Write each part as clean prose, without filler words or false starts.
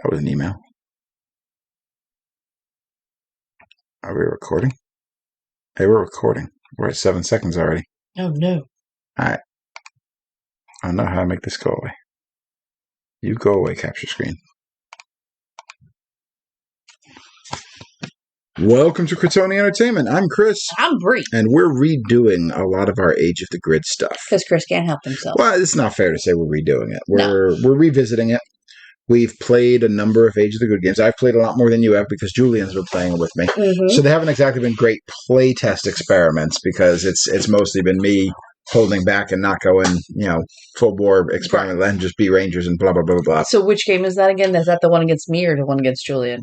That was an email. Are we recording? Hey, we're recording. We're at 7 seconds already. Oh, no. All right. I don't know how to make this go away. You go away, capture screen. Welcome to Cretoni Entertainment. I'm Chris. I'm Bree. And we're redoing a lot of our Age of the Grid stuff. Because Chris can't help himself. Well, it's not fair to say we're redoing it. We're revisiting it. We've played a number of Age of the Good games. I've played a lot more than you have because Julian's been playing with me. Mm-hmm. So they haven't exactly been great playtest experiments because it's mostly been me holding back and not going, full bore experiment and just be Rangers and blah, blah, blah, blah. So which game is that again? Is that the one against me or the one against Julian?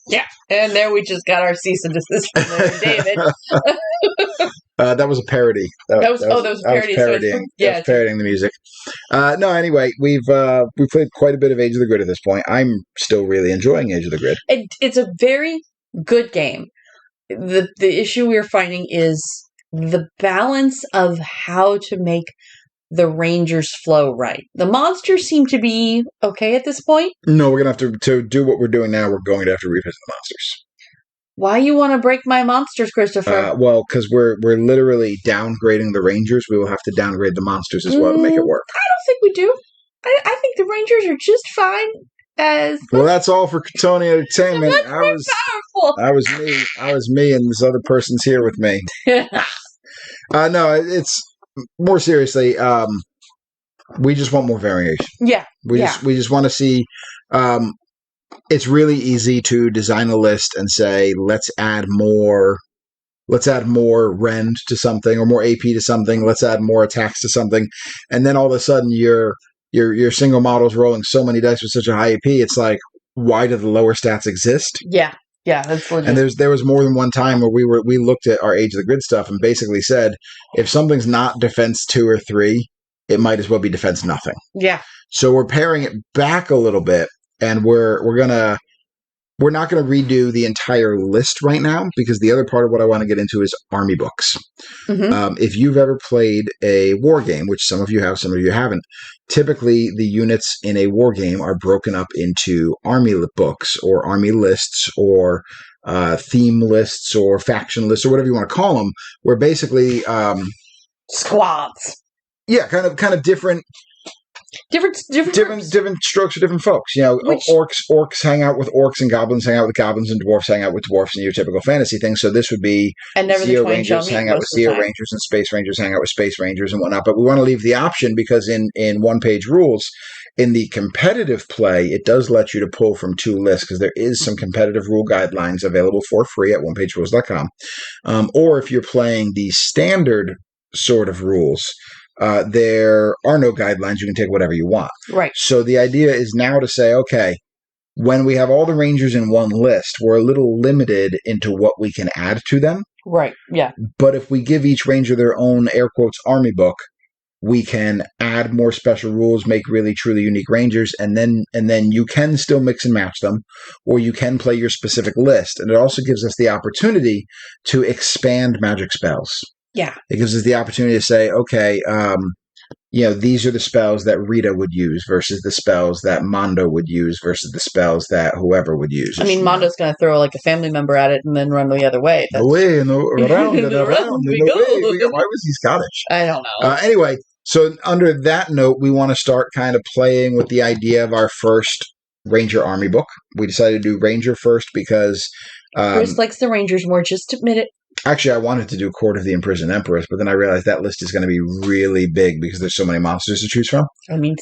Yeah. And there we just got our cease and desist from David. That was a parody. That was a parody. That was parodying the music. Anyway, we've played quite a bit of Age of the Grid at this point. I'm still really enjoying Age of the Grid. It's a very good game. The issue we're finding is the balance of how to make the Rangers flow right. The monsters seem to be okay at this point. No, we're going to have to do what we're doing now. We're going to have to revisit the monsters. Why you want to break my monsters, Christopher? Well, because we're literally downgrading the Rangers. We will have to downgrade the monsters as well to make it work. I don't think we do. I think the Rangers are just fine as... Well, that's all for Cretoni Entertainment. Powerful. I was me, and this other person's here with me. No, it's... More seriously, we just want more variation. Yeah. We just want to see. It's really easy to design a list and say, let's add more rend to something or more AP to something. Let's add more attacks to something, and then all of a sudden your single model's rolling so many dice with such a high AP. It's like, why do the lower stats exist? Yeah. Yeah, that's legit. And there was more than one time where we looked at our Age of the Grid stuff and basically said, if something's not defense 2 or 3, it might as well be defense nothing. Yeah. So we're paring it back a little bit, and we're not gonna redo the entire list right now because the other part of what I want to get into is army books. Mm-hmm. If you've ever played a war game, which some of you have, some of you haven't, typically the units in a war game are broken up into army books or army lists or theme lists or faction lists or whatever you want to call them, where basically squads. Yeah, kind of different strokes for different folks. Orcs hang out with orcs and goblins hang out with goblins and dwarfs hang out with dwarfs and your typical fantasy thing. So this would be Zeo Rangers hang out with Zeo Rangers and Space Rangers hang out with Space Rangers and whatnot. But we want to leave the option because in one-page rules, in the competitive play, it does let you to pull from 2 lists because there is some competitive rule guidelines available for free at onepagerules.com. Or if you're playing the standard sort of rules, there are no guidelines. You can take whatever you want. Right. So the idea is now to say, okay, when we have all the Rangers in one list, we're a little limited into what we can add to them. Right. Yeah. But if we give each Ranger their own air quotes army book, we can add more special rules, make really truly unique Rangers, and then you can still mix and match them, or you can play your specific list. And it also gives us the opportunity to expand magic spells. Yeah. It gives us the opportunity to say, okay, these are the spells that Rita would use versus the spells that Mondo would use versus the spells that whoever would use. I mean, Mondo's going to throw like a family member at it and then run the other way. Away and around and around and away. Why was he Scottish? I don't know. Anyway, so under that note, we want to start kind of playing with the idea of our first Ranger army book. We decided to do Ranger first because... Chris likes the Rangers more, just admit it. Actually, I wanted to do Court of the Imprisoned Empress, but then I realized that list is going to be really big because there's so many monsters to choose from. I mean,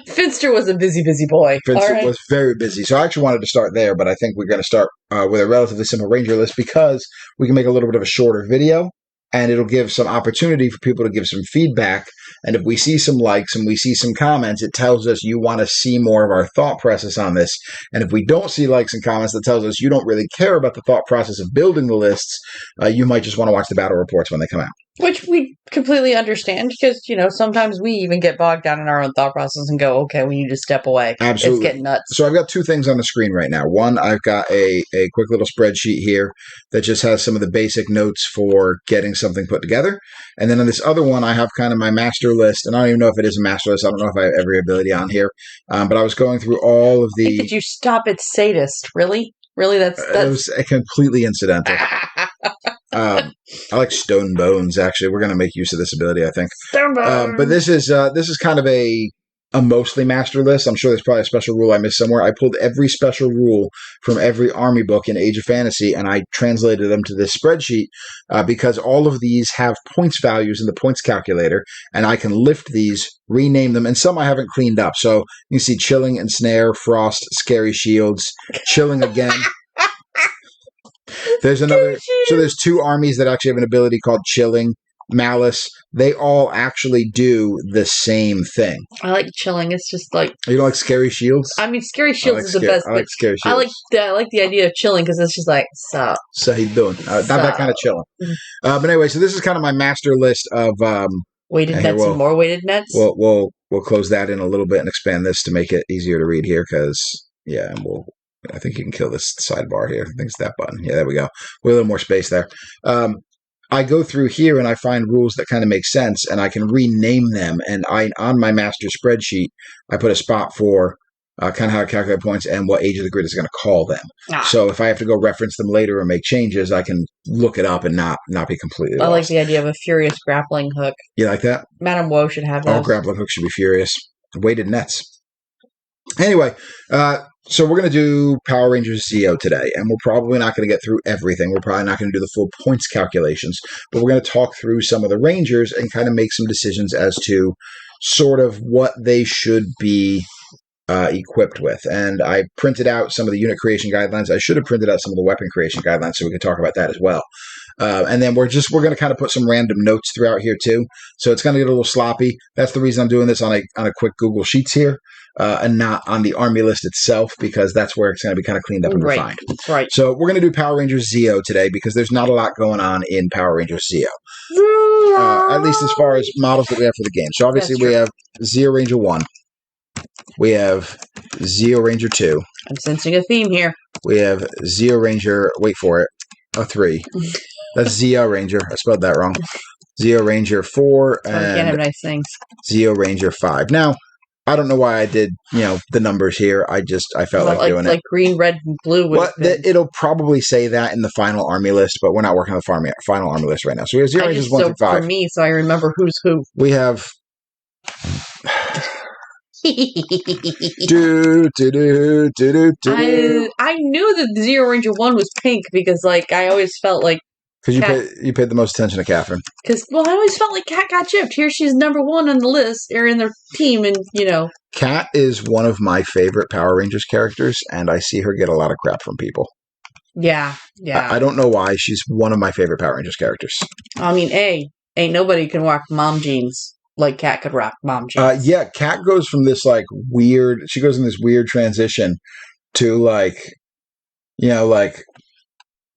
Finster was a busy boy. Finster was very busy. So I actually wanted to start there, but I think we're going to start with a relatively simple Ranger list because we can make a little bit of a shorter video, and it'll give some opportunity for people to give some feedback. And if we see some likes and we see some comments, it tells us you want to see more of our thought process on this. And if we don't see likes and comments, that tells us you don't really care about the thought process of building the lists. You might just want to watch the battle reports when they come out. Which we completely understand because, sometimes we even get bogged down in our own thought process and go, okay, we need to step away. Absolutely. It's getting nuts. So I've got two things on the screen right now. One, I've got a quick little spreadsheet here that just has some of the basic notes for getting something put together. And then on this other one, I have kind of my master list. And I don't even know if it is a master list. I don't know if I have every ability on here. But I was going through all of the... Did you stop at sadist? Really? Really? That's... It was completely incidental. I like Stone Bones, actually. We're going to make use of this ability, I think. Stone Bones! But this is kind of a mostly master list. I'm sure there's probably a special rule I missed somewhere. I pulled every special rule from every army book in Age of Fantasy, and I translated them to this spreadsheet because all of these have points values in the points calculator, and I can lift these, rename them, and some I haven't cleaned up. So you can see Chilling, Ensnare, Frost, Scary Shields, Chilling again. There's another. So there's two armies that actually have an ability called Chilling, Malice. They all actually do the same thing. I like Chilling. It's just like... You don't like Scary Shields? I mean, Scary Shields is the best. I like Scary Shields. I like the idea of Chilling because it's just like, sup. So you doing? Not that kind of chilling. But anyway, so this is kind of my master list of... weighted nets and more weighted nets? We'll close that in a little bit and expand this to make it easier to read here because, yeah, I think you can kill this sidebar here. I think it's that button. Yeah, there we go. With a little more space there. I go through here and I find rules that kind of make sense, and I can rename them. And on my master spreadsheet, I put a spot for kind of how to calculate points and what Age of the Grid is going to call them. So if I have to go reference them later or make changes, I can look it up and not be completely lost. I like the idea of a furious grappling hook. You like that? Madame Woe should have those. All grappling hooks should be furious. Weighted nets. Anyway, so we're going to do Power Rangers Zeo today, and we're probably not going to get through everything. We're probably not going to do the full points calculations, but we're going to talk through some of the Rangers and kind of make some decisions as to sort of what they should be equipped with. And I printed out some of the unit creation guidelines. I should have printed out some of the weapon creation guidelines so we could talk about that as well. And then we're going to kind of put some random notes throughout here too. So it's going to get a little sloppy. That's the reason I'm doing this on a quick Google Sheets here. And not on the army list itself, because that's where it's going to be kind of cleaned up and refined. Right. So we're going to do Power Rangers Zeo today because there's not a lot going on in Power Rangers Zeo. At least as far as models that we have for the game. So obviously we have Zeo Ranger 1. We have Zeo Ranger 2. I'm sensing a theme here. We have Zeo Ranger, wait for it, 3. That's Zeo Ranger. I spelled that wrong. Zeo Ranger 4 and can't have nice things. Zeo Ranger 5. Now, I don't know why I did, the numbers here. I felt like doing it. Like green, red, and blue. It'll probably say that in the final army list, but we're not working on the final army list right now. So we have Zeo Rangers 1 through 5. For me, so I remember who's who. We have... I knew that Zeo Ranger 1 was pink because, I always felt like... Because you paid the most attention to Catherine. Because, I always felt like Kat got gypped. Here she's number 1 on the list, or in the team, and, Kat is one of my favorite Power Rangers characters, and I see her get a lot of crap from people. Yeah. I don't know why. She's one of my favorite Power Rangers characters. I mean, ain't nobody can rock mom jeans like Kat could rock mom jeans. Yeah, Kat goes from this, weird... She goes in this weird transition to,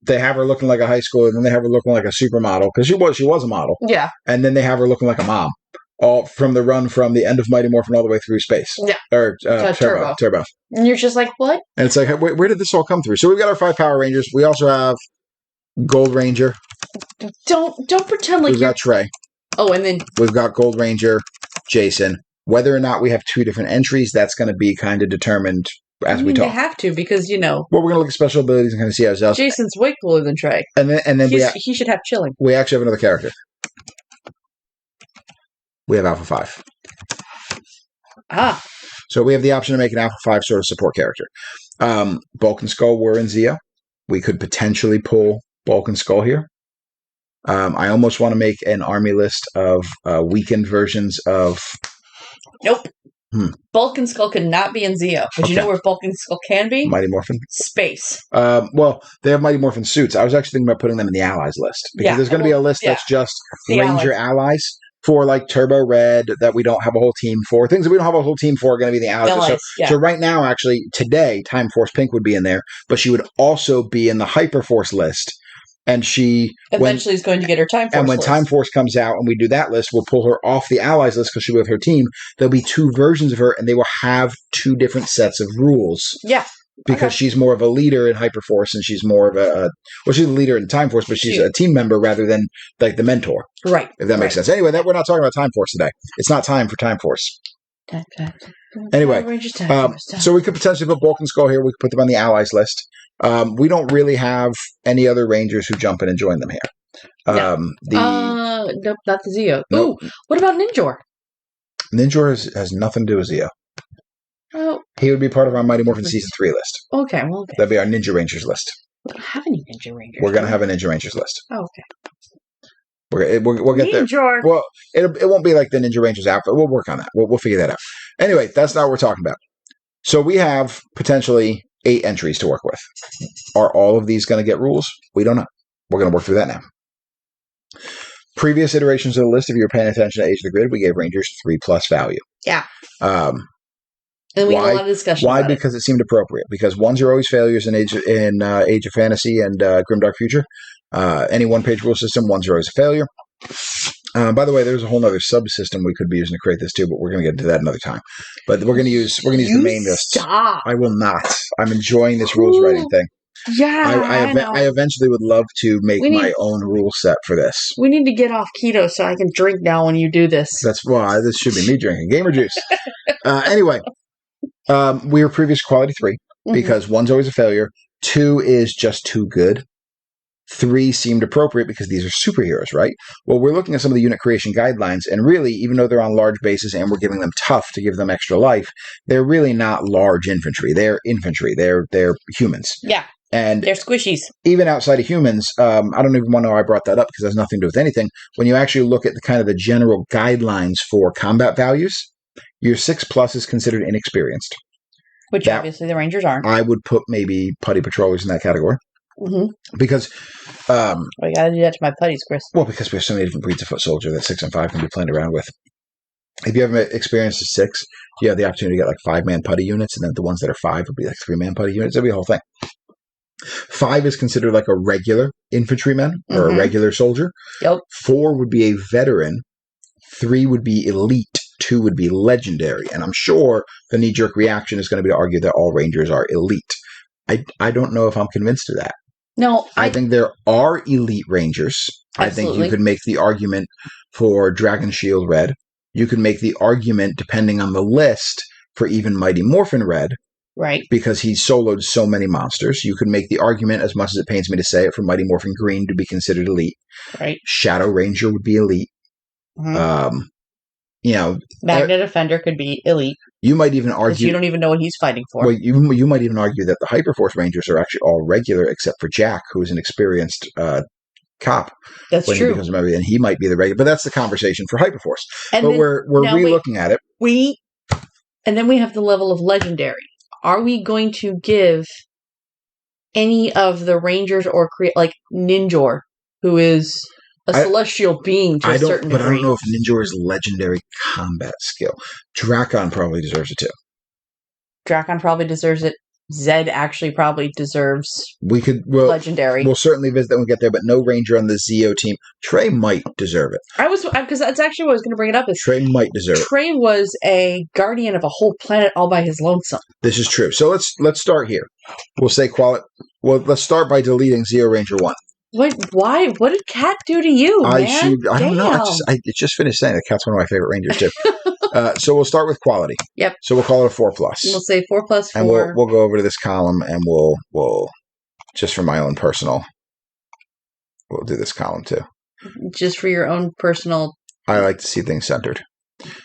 they have her looking like a high schooler, and then they have her looking like a supermodel, because she was a model. Yeah. And then they have her looking like a mom. All from the run from the end of Mighty Morphin all the way through Space. Yeah. Or Turbo. And you're just like, what? And it's like, where did this all come through? So we've got our 5 Power Rangers. We also have Gold Ranger. Don't pretend like we've got Trey. Oh, and then... We've got Gold Ranger, Jason. Whether or not we have 2 different entries, that's going to be kind of determined as we talk. They have to, because, Well, we're going to look at special abilities and kind of see ourselves. Jason's way cooler than Trey. And then he should have Chilling. We actually have another character. We have Alpha 5. So we have the option to make an Alpha 5 sort of support character. Bulk and Skull were in Zeo. We could potentially pull Bulk and Skull here. I almost want to make an army list of weakened versions of... Nope. Bulk and Skull could not be in Zeo. But you know where Bulk and Skull can be? Mighty Morphin. Space. Well, they have Mighty Morphin suits. I was actually thinking about putting them in the Allies list. Because there's going to be a list that's just Ranger allies for Turbo Red that we don't have a whole team for. Things that we don't have a whole team for are going to be in the allies. So right now, actually, today, Time Force Pink would be in there. But she would also be in the Hyperforce list. And she eventually is going to get her Time Force. And when list. Time Force comes out and we do that list, we'll pull her off the Allies list because she'll be with her team. There'll be 2 versions of her, and they will have 2 different sets of rules. Yeah. Because she's more of a leader in Hyperforce, and she's more of she's a leader in Time Force, but she's a team member rather than like the mentor. Right. If that makes sense. Anyway, we're not talking about Time Force today. It's not time for Time Force. Anyway, so we could potentially put Bulk and Skull here. We could put them on the Allies list. We don't really have any other Rangers who jump in and join them here. Nope, not the Zeo. Nope. Ooh, what about Ninjor? Ninjor has nothing to do with Zeo. Oh. He would be part of our Mighty Morphin Season 3 list. Okay. That'd be our Ninja Rangers list. We don't have any Ninja Rangers. We're going to have a Ninja Rangers list. Oh, okay. We'll get there. Well, it won't be like the Ninja Rangers outfit. We'll work on that. We'll figure that out. Anyway, that's not what we're talking about. So we have potentially 8 entries to work with. Are all of these going to get rules? We don't know. We're going to work through that now. Previous iterations of the list, if you were paying attention to Age of the Grid, we gave Rangers 3+ value. Yeah. And we had a lot of discussion. Why? Because it seemed appropriate. Because 1s are always failures in Age of Fantasy and Grimdark Future. Any 1-page rule system, 1s are always a failure. By the way, there's a whole other subsystem we could be using to create this too, but we're going to get into that another time. But we're going to use the main list. Stop. I will not. I'm enjoying this rules writing thing. Yeah, I eventually would love to make my own rule set for this. We need to get off keto so I can drink now when you do this. That's why this should be me drinking gamer juice. Anyway, we were previous quality 3 because 1's always a failure. 2 is just too good. 3 seemed appropriate because these are superheroes, right? Well, we're looking at some of the unit creation guidelines, and really, even though they're on large bases and we're giving them tough to give them extra life, they're really not large infantry. They're infantry. They're humans. Yeah. And they're squishies. Even outside of humans, I don't even want to know I brought that up because it has nothing to do with anything. When you actually look at the general guidelines for combat values, your 6+ is considered inexperienced. Which obviously the Rangers aren't. I would put maybe putty patrollers in that category. Because we gotta do that to my putties, Chris. Well, because we have so many different breeds of foot soldier that 6 and 5 can be played around with. If you haven't experienced a 6, you have the opportunity to get like 5-man putty units, and then the ones that are 5 would be like 3-man putty units. It'd be a whole thing. 5 is considered like a regular infantryman or a regular soldier. Yep. 4 would be a veteran. 3 would be elite. 2 would be legendary. And I'm sure the knee-jerk reaction is going to be to argue that all Rangers are elite. I don't know if I'm convinced of that. No. I think there are elite Rangers. Absolutely. I think you could make the argument for Dragon Shield Red. You could make the argument, depending on the list, for even Mighty Morphin Red. Right. Because he soloed so many monsters. You could make the argument, as much as it pains me to say it, for Mighty Morphin Green to be considered elite. Right. Shadow Ranger would be elite. Magnet Offender could be elite. You might even argue... you don't even know what he's fighting for. Well, you might even argue that the Hyperforce Rangers are actually all regular, except for Jack, who is an experienced cop. That's true. He becomes a member, and he might be the regular. But that's the conversation for Hyperforce. But we're re-looking at it. And then we have the level of legendary. Are we going to give any of the Rangers or create like Ninjor, who is a celestial being to a certain degree? But I don't know if Ninjor is legendary combat skill. Drakon probably deserves it too. Drakon probably deserves it. Zed actually probably deserves legendary. We'll certainly visit that when we get there, but no Ranger on the Zeo team. Trey might deserve it. Because that's actually what I was going to bring it up. Trey might deserve it. Trey was a guardian of a whole planet all by his lonesome. This is true. So let's start here. We'll say quality. Well, let's start by deleting Zeo Ranger 1. Why? What did Cat do to you, man? I don't know. I just finished saying that Cat's one of my favorite Rangers too. So we'll start with quality. Yep. So we'll call it a 4+. We'll say 4+4. And we'll go over to this column, and we'll just for my own personal, we'll do this column too. Just for your own personal. I like to see things centered.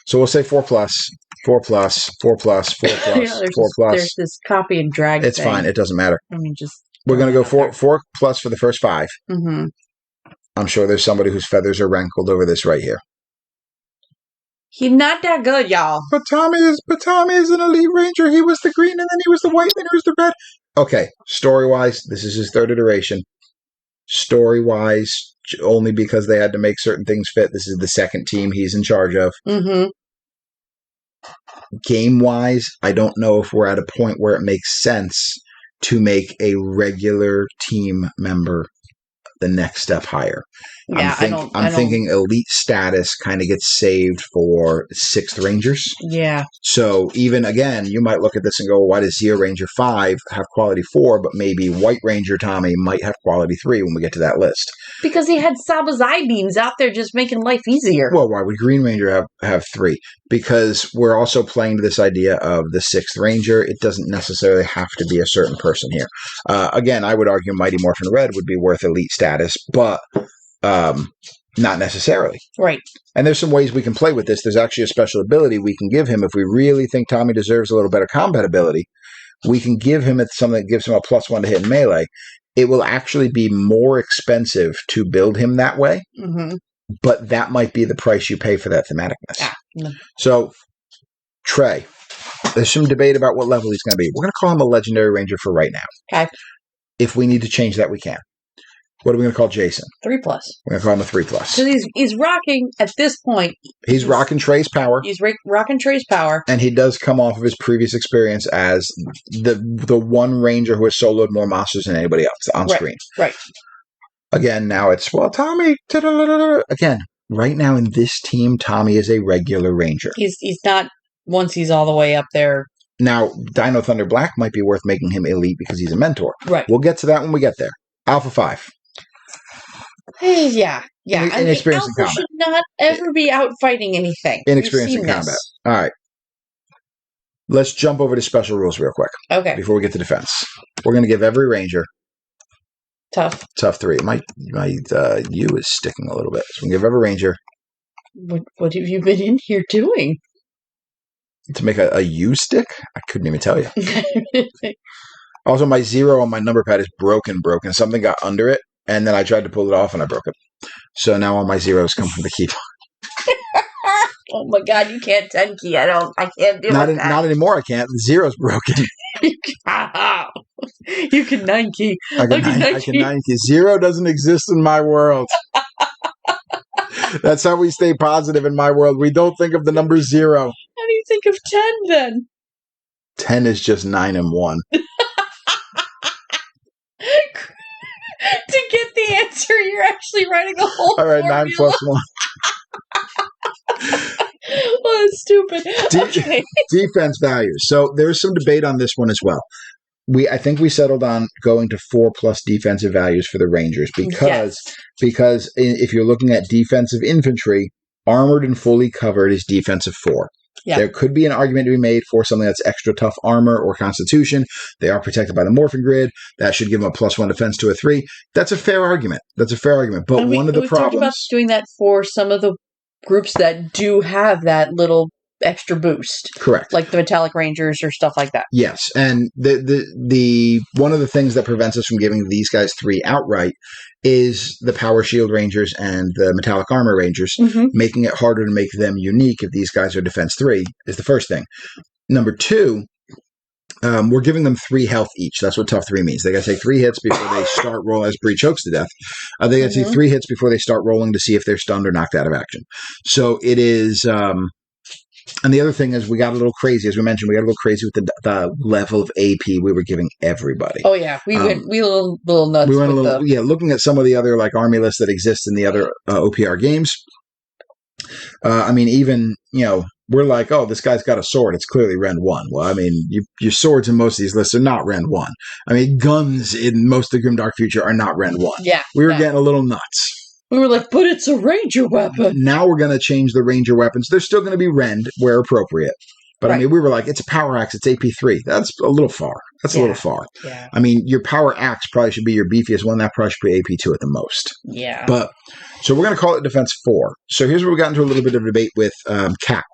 So we'll say 4+, 4+, 4+, 4+. There's this copy and drag. It's fine. It doesn't matter. I mean, just. We're going to go 4+ for the first 5. Mm-hmm. I'm sure there's somebody whose feathers are rankled over this right here. He's not that good, y'all. But Tommy is an elite Ranger. He was the green, and then he was the white, and then he was the red. Okay, story-wise, this is his 3rd iteration. Story-wise, only because they had to make certain things fit. This is the 2nd team he's in charge of. Mm-hmm. Game-wise, I don't know if we're at a point where it makes sense to make a regular team member the next step higher. Yeah, I'm thinking elite status kind of gets saved for 6th Rangers. Yeah. So even, again, you might look at this and go, why does Zeo Ranger 5 have quality 4, but maybe White Ranger Tommy might have quality 3 when we get to that list? Because he had Saba's I-beams out there just making life easier. Well, why would Green Ranger have 3? Because we're also playing to this idea of the 6th Ranger. It doesn't necessarily have to be a certain person here. Again, I would argue Mighty Morphin Red would be worth elite status, but not necessarily. Right. And there's some ways we can play with this. There's actually a special ability we can give him if we really think Tommy deserves a little better combat ability. We can give him something that gives him a +1 to hit in melee. It will actually be more expensive to build him that way, but that might be the price you pay for that thematicness. So, Trey, there's some debate about what level he's going to be. We're going to call him a Legendary Ranger for right now. Okay. If we need to change that, we can. What are we going to call Jason? 3+. We're going to call him a 3+. Because he's rocking, at this point... He's rocking Trey's power. He's rocking Trey's power. And he does come off of his previous experience as the one ranger who has soloed more monsters than anybody else on screen. Right. Again, now it's, well, Tommy... Again, right now in this team, Tommy is a regular ranger. He's not, once he's all the way up there... Now, Dino Thunder Black might be worth making him elite because he's a mentor. Right. We'll get to that when we get there. Alpha 5. Yeah. Inexperienced in combat. Should not ever be out fighting anything. Inexperienced in combat. All right. Let's jump over to special rules real quick. Okay. Before we get to defense. We're going to give every ranger Tough 3. My U is sticking a little bit. So we give every ranger. What have you been in here doing? To make a U stick? I couldn't even tell you. Also, my 0 on my number pad is broken. Something got under it, and then I tried to pull it off, and I broke it. So now all my zeros come from the keyboard. Oh my God, you can't 10 key. I can't do that. Not anymore, I can't. The 0's broken. You can 9 key. I can 9 key. 0 doesn't exist in my world. That's how we stay positive in my world. We don't think of the number 0. How do you think of 10 then? 10 is just 9 and 1. To get the answer, you're actually writing a whole All right, formula. 9 plus 1. Oh, that's stupid. Okay. Defense values. So there's some debate on this one as well. I think we settled on going to 4+ defensive values for the Rangers because if you're looking at defensive infantry, armored and fully covered is defensive 4. Yeah. There could be an argument to be made for something that's extra tough armor or constitution. They are protected by the morphin grid. That should give them a +1 defense to a 3. That's a fair argument. But one of the problems... We talked about doing that for some of the groups that do have that little extra boost. Correct. Like the Metallic Rangers or stuff like that. Yes. And the one of the things that prevents us from giving these guys 3 outright is the Power Shield Rangers and the Metallic Armor Rangers, making it harder to make them unique if these guys are Defense 3 is the first thing. Number 2, we're giving them 3 health each. That's what tough 3 means. They got to take 3 hits before they start rolling as Bree chokes to death. They got to take 3 hits before they start rolling to see if they're stunned or knocked out of action. So it is... and the other thing is we got a little crazy, as we mentioned, with the level of AP we were giving everybody. Oh, yeah. We went a little nuts. We went looking at some of the other like army lists that exist in the other OPR games. Even, we're like, oh, this guy's got a sword. It's clearly Ren 1. Well, your swords in most of these lists are not Ren 1. Guns in most of the Grimdark Future are not Ren 1. Yeah. We were getting a little nuts. We were like, but it's a ranger weapon. Now we're going to change the ranger weapons. They're still going to be rend where appropriate. But we were like, it's a power axe. It's AP3. That's a little far. A little far. Yeah. Your power axe probably should be your beefiest one. That probably should be AP2 at the most. Yeah. So we're going to call it defense 4. So here's where we got into a little bit of debate with Kat.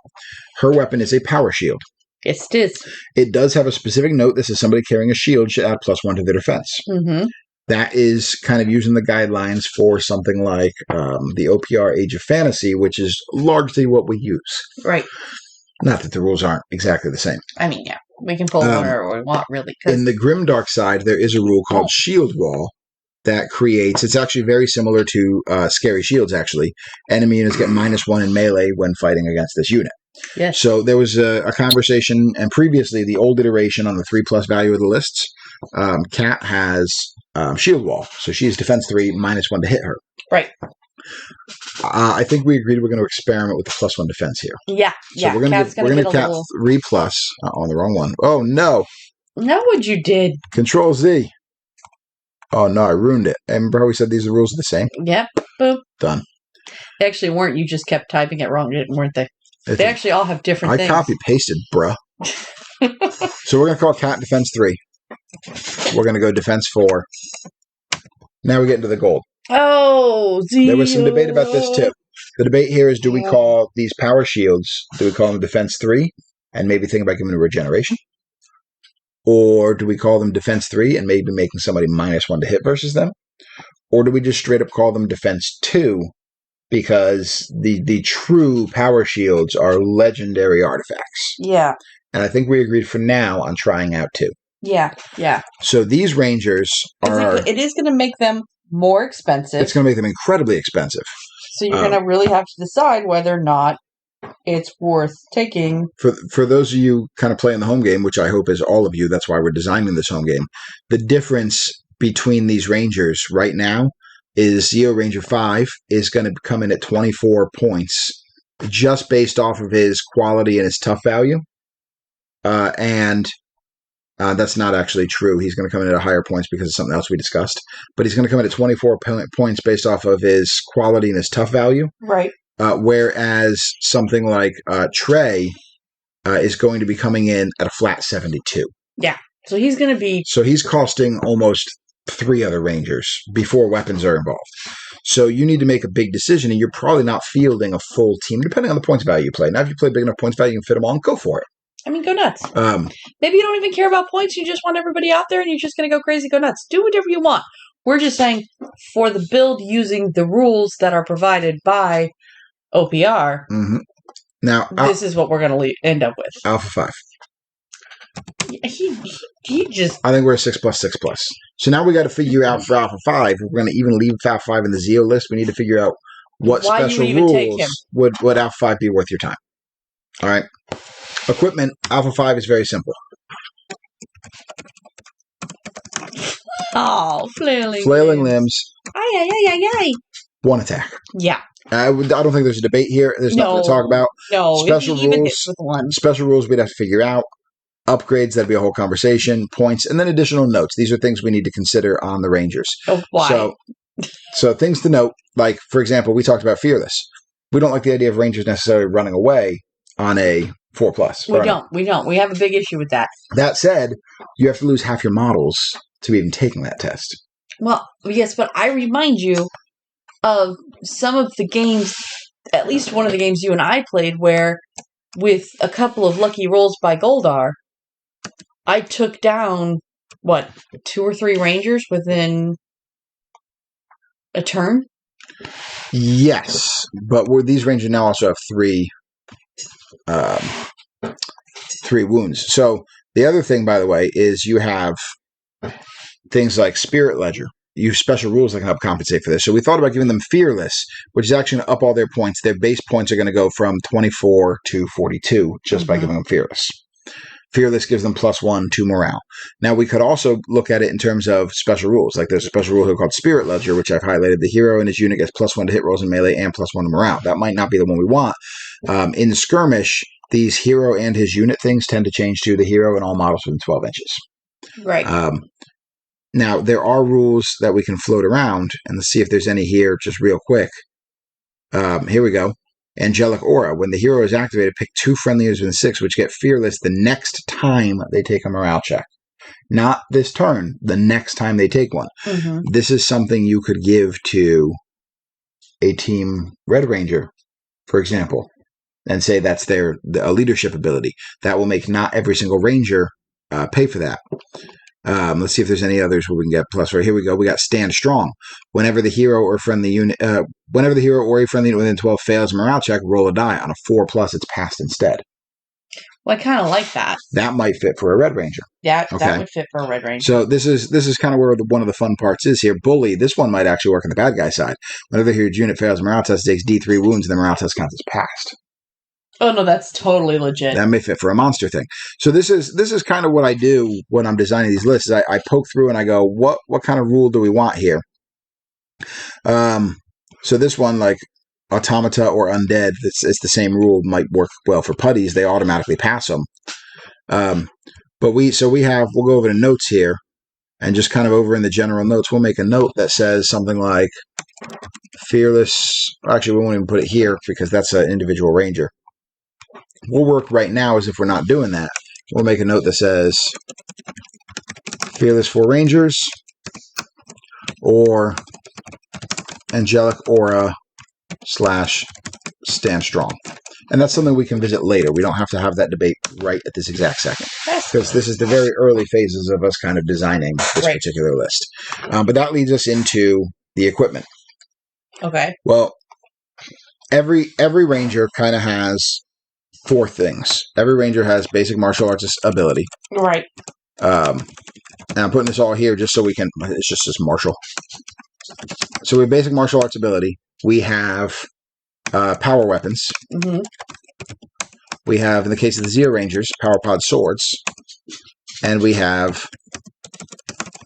Her weapon is a power shield. Yes, it is. It does have a specific note. This is somebody carrying a shield should add +1 to their defense. Mm-hmm. That is kind of using the guidelines for something like the OPR Age of Fantasy, which is largely what we use. Right. Not that the rules aren't exactly the same. Yeah. We can pull whatever we want, really. In the Grimdark side, there is a rule called Shield Wall that creates... It's actually very similar to Scary Shields, actually. Enemy units get -1 in melee when fighting against this unit. Yes. So there was a conversation, and previously the old iteration on the 3+ value of the lists, Kat has shield wall. So she is defense 3, -1 to hit her. Right. I think we agreed we're going to experiment with the +1 defense here. Yeah. So we're going to cap 3 plus on the wrong one. Oh, no. Know what you did. Control Z. Oh, no, I ruined it. Remember how we said these rules are the same? Yep. Boom. Done. They actually weren't. You just kept typing it wrong, weren't they? They actually all have different things. I copy-pasted, bruh. So we're going to call cat defense 3. We're going to go defense 4. Now we get into the gold. Oh, Zeo. There was some debate about this, too. The debate here is, do we call these power shields, do we call them defense 3 and maybe think about giving them regeneration? Or do we call them defense 3 and maybe making somebody -1 to hit versus them? Or do we just straight up call them defense 2 because the true power shields are legendary artifacts? Yeah. And I think we agreed for now on trying out 2. Yeah. So these Rangers are... It is going to make them more expensive. It's going to make them incredibly expensive. So you're going to really have to decide whether or not it's worth taking. For those of you kind of playing the home game, which I hope is all of you, that's why we're designing this home game, the difference between these Rangers right now is Zeo Ranger 5 is going to come in at 24 points just based off of his quality and his tough value. And that's not actually true. He's going to come in at higher points because of something else we discussed. But he's going to come in at 24 points based off of his quality and his tough value. Right. Whereas something like Trey is going to be coming in at a flat 72. Yeah. So he's going to be... So he's costing almost 3 other Rangers before weapons are involved. So you need to make a big decision, and you're probably not fielding a full team, depending on the points value you play. Now, if you play big enough points value, you can fit them all and go for it. I mean, go nuts. Maybe you don't even care about points. You just want everybody out there and you're just going to go crazy, go nuts. Do whatever you want. We're just saying for the build using the rules that are provided by OPR, now this is what we're going to end up with. Alpha 5. He just... I think we're a 6+6+. So now we got to figure out for Alpha 5, if we're going to even leave Alpha 5 in the Zeo list, we need to figure out what special rules would Alpha 5 be worth your time. All right. Equipment, Alpha 5 is very simple. Oh, flailing limbs. Aye. 1 attack. Yeah. I don't think there's a debate here. There's nothing to talk about. No. Special rules we'd have to figure out. Upgrades, that'd be a whole conversation. Points, and then additional notes. These are things we need to consider on the Rangers. Oh, why? So things to note, like, for example, we talked about Fearless. We don't like the idea of Rangers necessarily running away on a 4+. We don't. We have a big issue with that. That said, you have to lose half your models to be even taking that test. Well, yes, but I remind you of some of the games, at least one of the games you and I played, where with a couple of lucky rolls by Goldar, I took down, 2 or 3 Rangers within a turn? Yes, but these Rangers now also have 3 wounds. So the other thing, by the way, is you have things like Spirit Ledger. You have special rules that can help compensate for this. So we thought about giving them Fearless, which is actually going to up all their points. Their base points are going to go from 24 to 42 just by giving them Fearless. Fearless gives them +1 to morale. Now, we could also look at it in terms of special rules. Like there's a special rule here called Spirit Ledger, which I've highlighted. The hero and his unit gets +1 to hit rolls in melee and +1 to morale. That might not be the one we want. In the skirmish, these hero and his unit things tend to change to the hero and all models within 12 inches. Right. Now, there are rules that we can float around, and let's see if there's any here just real quick. Here we go. Angelic Aura. When the hero is activated, pick 2 friendly units within 6, which get Fearless the next time they take a morale check. Not this turn, the next time they take one. This is something you could give to a team Red Ranger, for example, and say that's a leadership ability. That will make not every single Ranger pay for that. Let's see if there's any others where we can get plus. Right, here we go. We got Stand Strong. Whenever the hero or a friendly unit within 12 fails a morale check, roll a die. On a 4+, it's passed instead. Well, I kind of like that. That might fit for a Red Ranger. Yeah, okay. That would fit for a Red Ranger. So this is kind of where one of the fun parts is here. Bully. This one might actually work on the bad guy side. Whenever your unit fails a morale test, it takes D3 wounds, and the morale test counts as passed. Oh no, that's totally legit. That may fit for a monster thing. So this is kind of what I do when I'm designing these lists. I poke through and I go, what kind of rule do we want here? So this one, like automata or undead, it's the same rule, might work well for putties. They automatically pass them. But we'll go over the notes here, and just kind of over in the general notes, we'll make a note that says something like fearless. Actually, we won't even put it here because that's an individual ranger. We'll work right now as if we're not doing that. We'll make a note that says fearless for rangers or angelic aura / stand strong. And that's something we can visit later. We don't have to have that debate right at this exact second, because this is the very early phases of us kind of designing this particular list. But that leads us into the equipment. Okay. Well, every ranger kind of has 4 things. Every ranger has basic martial arts ability. Right. And I'm putting this all here just so we can. It's just this martial. So we have basic martial arts ability. We have power weapons. Mm-hmm. We have, in the case of the Zeo Rangers, power pod swords. And we have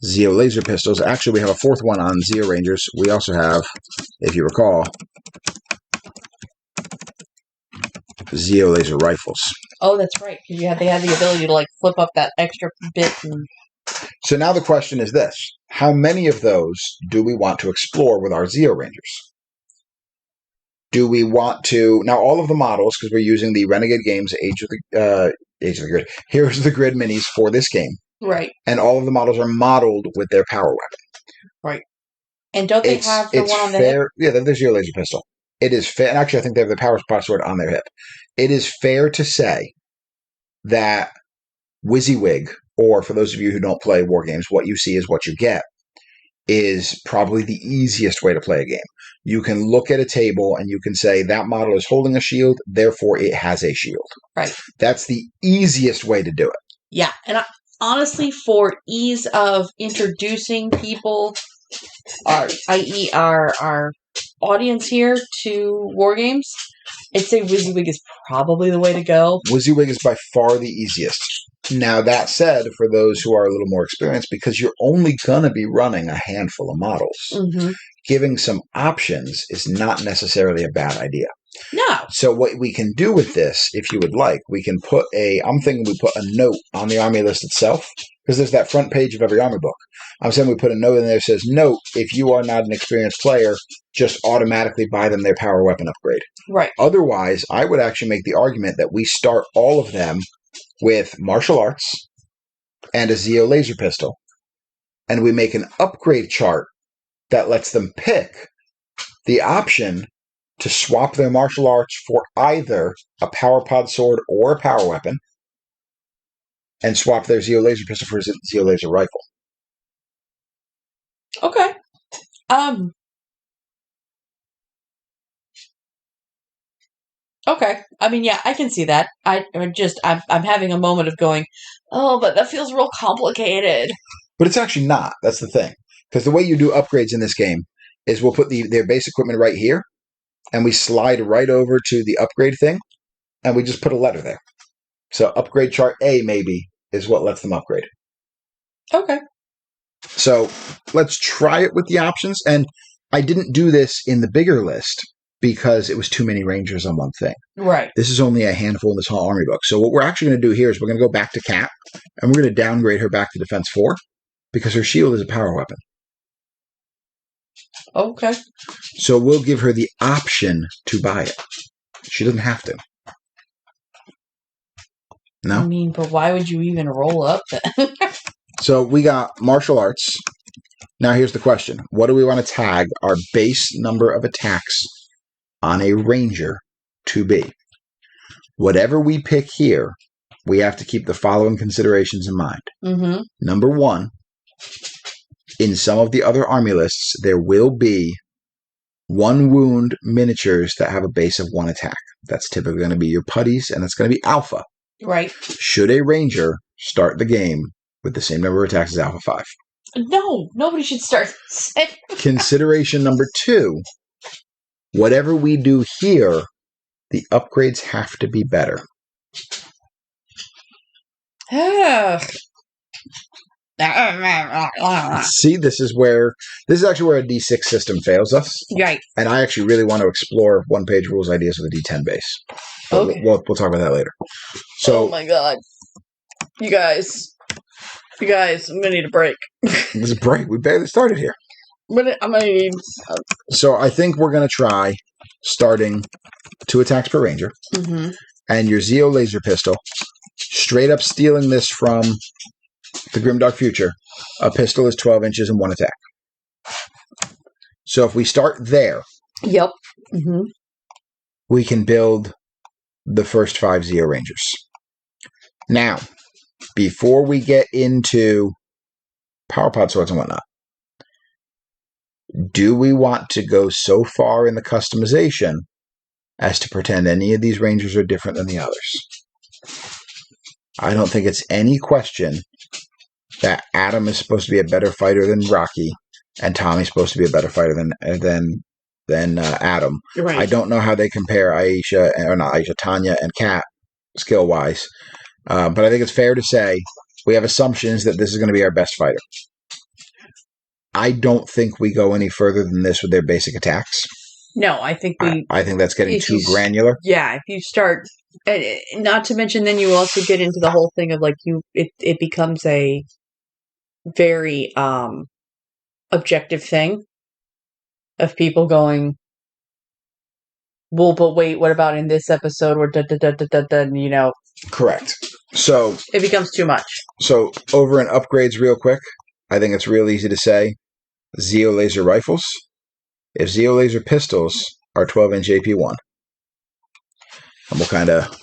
Zeo laser pistols. Actually, we have a 4th one on Zeo Rangers. We also have, if you recall, Zeo laser rifles. Oh, that's right. Because they had the ability to flip up that extra bit. So now the question is this: how many of those do we want to explore with our Zeo Rangers? Do we want to now all of the models, because we're using the Renegade Games Age of the Grid, Heroes of the Grid minis for this game, right? And all of the models are modeled with their power weapon, right? And don't they have the one on the hip? Yeah, there's your laser pistol. It is fair, and actually, I think they have the power pod sword on their hip. It is fair to say that WYSIWYG, or for those of you who don't play war games, what you see is what you get, is probably the easiest way to play a game. You can look at a table and you can say that model is holding a shield, therefore it has a shield. Right. That's the easiest way to do it. Yeah, and honestly, for ease of introducing people, i.e. our audience here, to war games, I'd say WYSIWYG is probably the way to go. WYSIWYG is by far the easiest. Now, that said, for those who are a little more experienced, because you're only going to be running a handful of models, giving some options is not necessarily a bad idea. No. So what we can do with this, if you would like, we can put I'm thinking we put a note on the army list itself, because there's that front page of every army book. I'm saying we put a note in there that says, note, if you are not an experienced player, just automatically buy them their power weapon upgrade. Right. Otherwise, I would actually make the argument that we start all of them with martial arts and a Zeo laser pistol, and we make an upgrade chart that lets them pick the option to swap their martial arts for either a power pod sword or a power weapon, and swap their Zeo laser pistol for a Zeo laser rifle. Okay. Okay. I mean, yeah, I can see that. I'm having a moment of going, oh, but that feels real complicated. But it's actually not. That's the thing. Because the way you do upgrades in this game is we'll put their base equipment right here, and we slide right over to the upgrade thing, and we just put a letter there. So upgrade chart A, maybe, is what lets them upgrade. Okay. So let's try it with the options. And I didn't do this in the bigger list because it was too many rangers on one thing. Right. This is only a handful in this whole army book. So what we're actually going to do here is we're going to go back to Kat, and we're going to downgrade her back to defense 4, because her shield is a power weapon. Okay. So we'll give her the option to buy it. She doesn't have to. No? I mean, but why would you even roll up then? So we got martial arts. Now here's the question. What do we want to tag our base number of attacks on a ranger to be? Whatever we pick here, we have to keep the following considerations in mind. Mm-hmm. Number 1, in some of the other army lists, there will be 1 wound miniatures that have a base of 1 attack. That's typically going to be your putties, and that's going to be alpha. Right. Should a ranger start the game with the same number of attacks as alpha 5? No, nobody should start. Consideration number 2, whatever we do here The upgrades have to be better. See, this is actually where a D6 system fails us. Right. And I actually really want to explore one-page rules ideas with a D10 base. But okay. We'll talk about that later. So, oh my god. You guys, I'm gonna need a break. This is a break. We barely started here. I'm gonna need... So I think we're gonna try starting 2 attacks per ranger. Mm-hmm. And your Zeo laser pistol, straight up stealing this from the Grimdark Future. A pistol is 12 inches and 1 attack. So if we start there, yep, mm-hmm. we can build the first 5 Zeo Rangers. Now, before we get into power pod swords and whatnot, do we want to go so far in the customization as to pretend any of these Rangers are different than the others? I don't think it's any question that Adam is supposed to be a better fighter than Rocky, and Tommy's supposed to be a better fighter than Adam. Right. I don't know how they compare Tanya and Kat skill-wise, but I think it's fair to say we have assumptions that this is going to be our best fighter. I don't think we go any further than this with their basic attacks. No, I think I think that's getting too granular. Yeah, if you start, not to mention, then you also get into the whole thing of like it becomes a very objective thing of people going, well, but wait, what about in this episode where you know? Correct. So it becomes too much. So over in upgrades, real quick, I think it's real easy to say Zeo laser rifles. If Zeo laser pistols are 12-inch AP1, and we'll kind of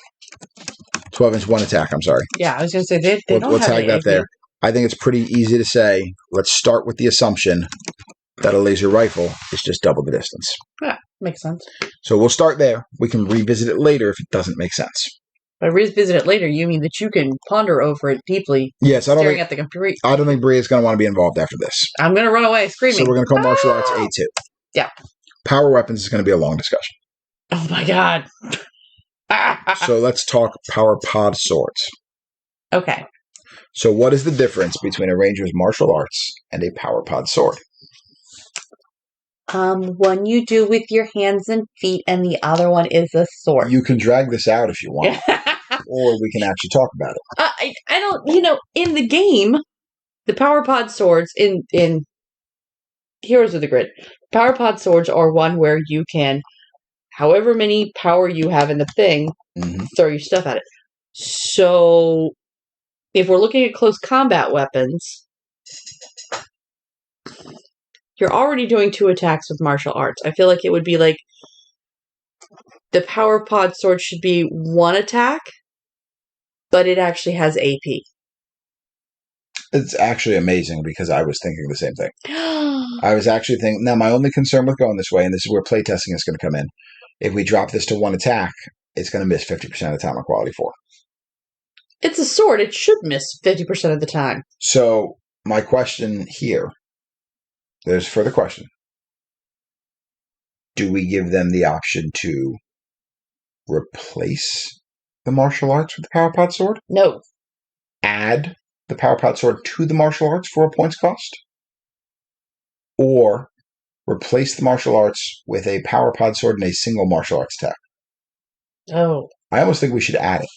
12-inch 1 attack. I'm sorry. Yeah, I was going to say they don't we'll have tag that AP. there. I think it's pretty easy to say. Let's start with the assumption that a laser rifle is just double the distance. Yeah, makes sense. So we'll start there. We can revisit it later if it doesn't make sense. By revisit it later, you mean that you can ponder over it deeply. Yes, staring at the computer. I don't think Bria's going to want to be involved after this. I'm going to run away screaming. So we're going to call martial arts A2. Yeah. Power weapons is going to be a long discussion. Oh my god. So let's talk power pod swords. Okay. So what is the difference between a ranger's martial arts and a power pod sword? One you do with your hands and feet, and the other one is a sword. You can drag this out if you want, or we can actually talk about it. I don't, in the game, the power pod swords in Heroes of the Grid, power pod swords are one where you can, however many power you have in the thing, throw your stuff at it. So, if we're looking at close combat weapons, you're already doing 2 attacks with martial arts. I feel like it would be like the power pod sword should be 1 attack, but it actually has AP. It's actually amazing because I was thinking the same thing. I was actually thinking, now my only concern with going this way, and this is where playtesting is going to come in, if we drop this to 1 attack, it's going to miss 50% of the time on quality 4. It's a sword. It should miss 50% of the time. So my question here, there's a further question. Do we give them the option to replace the martial arts with the power pod sword? No. Add the power pod sword to the martial arts for a points cost? Or replace the martial arts with a power pod sword and a single martial arts attack? Oh. I almost think we should add it.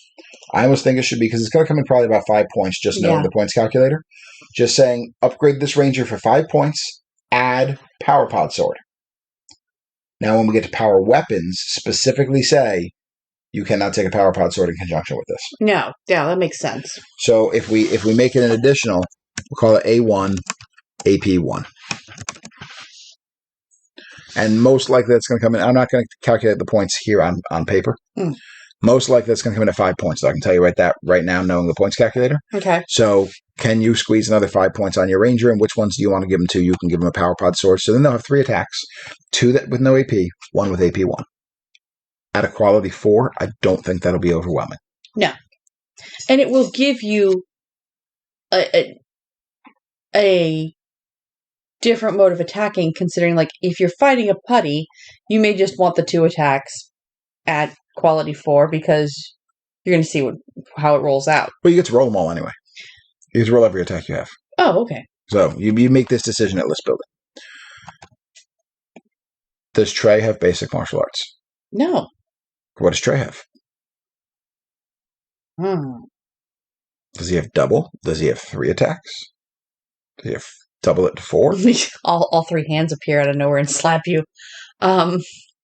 I almost think it should be, because it's going to come in probably about 5 points just knowing the points calculator. Just saying, upgrade this ranger for 5 points, add power pod sword. Now when we get to power weapons, specifically say, you cannot take a power pod sword in conjunction with this. No. Yeah, that makes sense. So if we make it an additional, we'll call it A1, AP1. And most likely that's going to come in. I'm not going to calculate the points here on paper. Most likely that's going to come in at 5 points. So I can tell you right now, knowing the points calculator. Okay. So can you squeeze another 5 points on your ranger? And which ones do you want to give them to? You can give them a power pod sword. So then they'll have 3 attacks. 2 with no AP, 1 with AP1. At a quality 4, I don't think that'll be overwhelming. No. And it will give you a different mode of attacking, considering, like, if you're fighting a putty, you may just want the 2 attacks at quality 4 because you're going to see how it rolls out. Well, you get to roll them all anyway. You get to roll every attack you have. Oh, okay. So you make this decision at list building. Does Trey have basic martial arts? No. What does Trey have? Does he have double? Does he have 3 attacks? Does he have double it to 4? all 3 hands appear out of nowhere and slap you.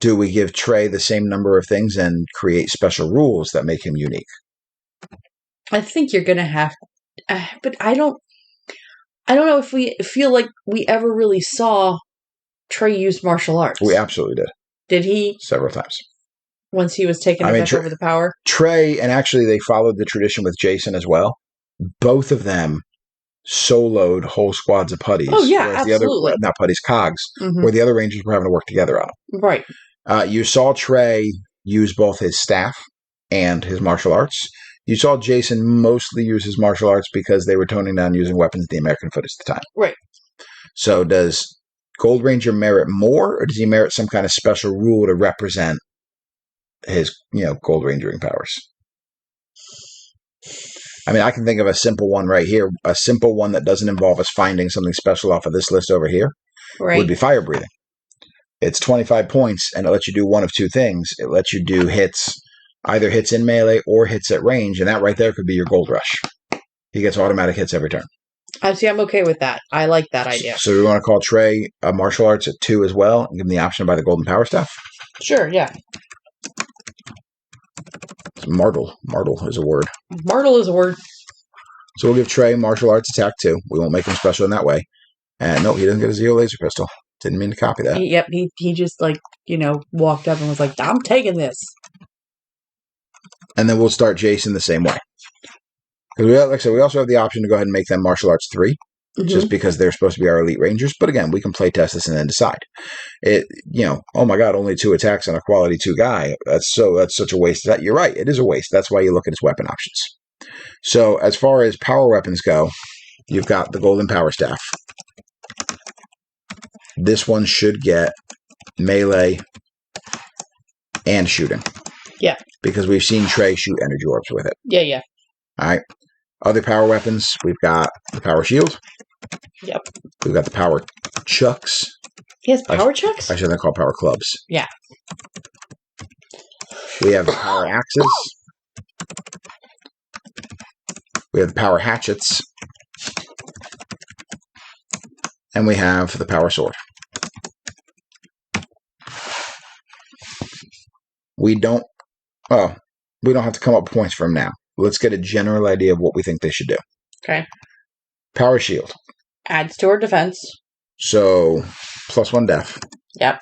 Do we give Trey the same number of things and create special rules that make him unique? I think you're going to have... but I don't know if we feel like we ever really saw Trey use martial arts. We absolutely did. Did he? Several times. Once he was taken back over the power? Trey, and actually they followed the tradition with Jason as well. Both of them soloed whole squads of putties. Oh, yeah, absolutely. Not putties, cogs, where the other Rangers were having to work together on them. Right. You saw Trey use both his staff and his martial arts. You saw Jason mostly use his martial arts because they were toning down using weapons at the American foot at the time. Right. So does Gold Ranger merit more, or does he merit some kind of special rule to represent his, Gold Rangering powers? I mean, I can think of a simple one right here. A simple one that doesn't involve us finding something special off of this list over here would be fire breathing. It's 25 points, and it lets you do one of 2 things. It lets you do hits, either hits in melee or hits at range, and that right there could be your gold rush. He gets automatic hits every turn. I'm okay with that. I like that idea. So we want to call Trey a martial arts at 2 as well, and give him the option to buy the golden power staff? Sure, yeah. Martel. Martel is a word. Martel is a word. So we'll give Trey martial arts attack 2. We won't make him special in that way. And no, he doesn't get a Zeo laser pistol. Didn't mean to copy that. He just walked up and was like, I'm taking this. And then we'll start Jason the same way. Because like I said, we also have the option to go ahead and make them martial arts 3. Just because they're supposed to be our elite Rangers. But again, we can play test this and then decide. Oh my God, only 2 attacks on a quality 2 guy. That's such a waste. You're right, it is a waste. That's why you look at his weapon options. So as far as power weapons go, you've got the golden power staff. This one should get melee and shooting. Yeah. Because we've seen Trey shoot energy orbs with it. Yeah. All right. Other power weapons, we've got the power shield. Yep. We've got the power chucks. He has power chucks? I should have called power clubs. Yeah. We have the power axes. We have the power hatchets. And we have the power sword. We don't have to come up with points from now. Let's get a general idea of what we think they should do. Okay. Power shield. Adds to our defense. So, +1 def. Yep.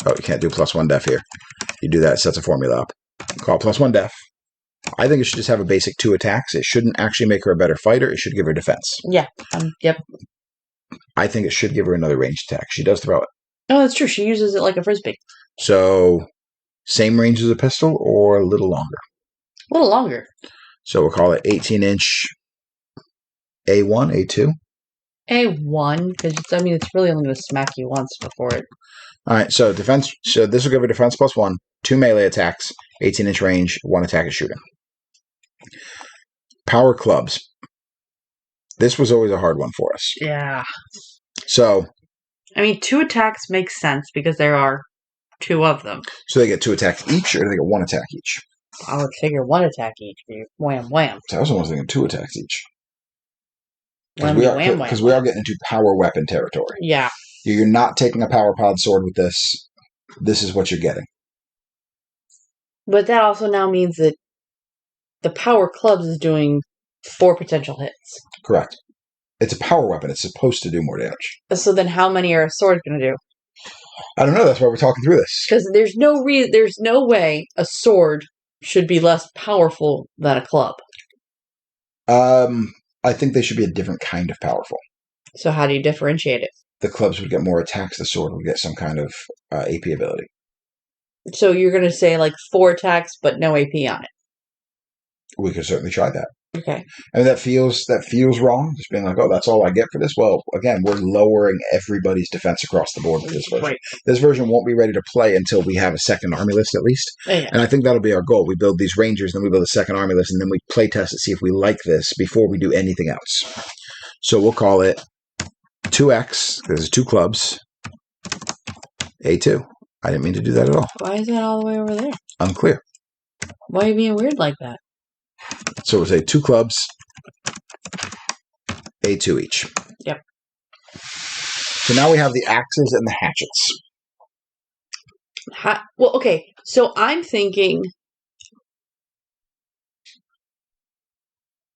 Oh, you can't do +1 def here. You do that, it sets a formula up. Call +1 def. I think it should just have a basic 2 attacks. It shouldn't actually make her a better fighter. It should give her defense. Yeah. Yep. I think it should give her another ranged attack. She does throw it. Oh, that's true. She uses it like a frisbee. So, same range as a pistol or a little longer? A little longer. So we'll call it 18-inch A1, A2? A1, because it's really only going to smack you once before it. All right, so defense. So this will give her defense +1, 2 melee attacks, 18-inch range, 1 attack is shooting. Power clubs. This was always a hard one for us. Yeah. So. 2 attacks makes sense because there are 2 of them. So they get 2 attacks each, or do they get 1 attack each? I would figure 1 attack each. Wham, wham. I was almost thinking 2 attacks each. Because we are getting into power weapon territory. Yeah. You're not taking a power pod sword with this. This is what you're getting. But that also now means that the power clubs is doing 4 potential hits. Correct. It's a power weapon. It's supposed to do more damage. So then how many are a sword going to do? I don't know. That's why we're talking through this. Because there's no way a sword should be less powerful than a club. I think they should be a different kind of powerful. So how do you differentiate it? The clubs would get more attacks. The sword would get some kind of AP ability. So you're going to say 4 attacks, but no AP on it? We could certainly try that. Okay. I mean, that feels wrong. Just being like, oh, that's all I get for this. Well, again, we're lowering everybody's defense across the board with this version. Right. This version won't be ready to play until we have a second army list at least. Yeah. And I think that'll be our goal. We build these Rangers, then we build a second army list, and then we play test it, see if we like this before we do anything else. So we'll call it 2X. There's 2 clubs. A2. I didn't mean to do that at all. Why is that all the way over there? Unclear. Why are you being weird like that? So we'll say 2 clubs, A2 each. Yep. So now we have the axes and the hatchets. Well, okay. So I'm thinking...